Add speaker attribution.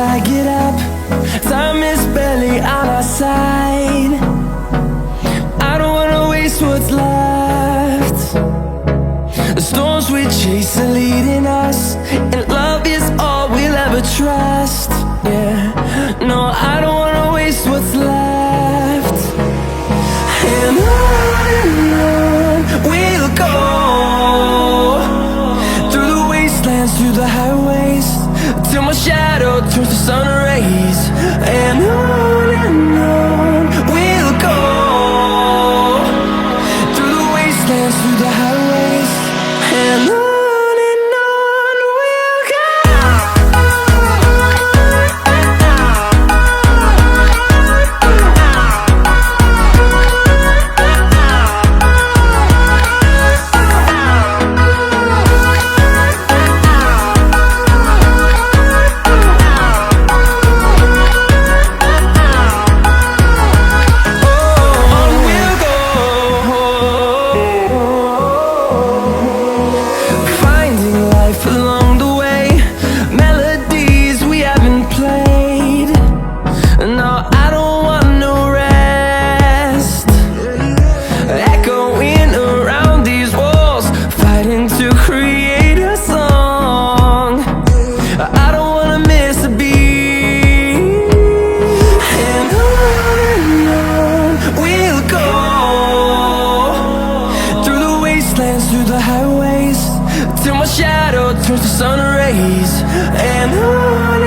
Speaker 1: I get up. Time is barely on our side. I don't wanna waste what's left. The storms we chase are leading us, and love is all we'll ever trust. Yeah, no, I don't wanna waste what's left. And on we'll go, through the wastelands, through the highways, till my shadow turns to sun rays. And on we'll go, through the wastelands, through the highways, and on we'll go. Through the highways, till my shadow turns to sun rays. And on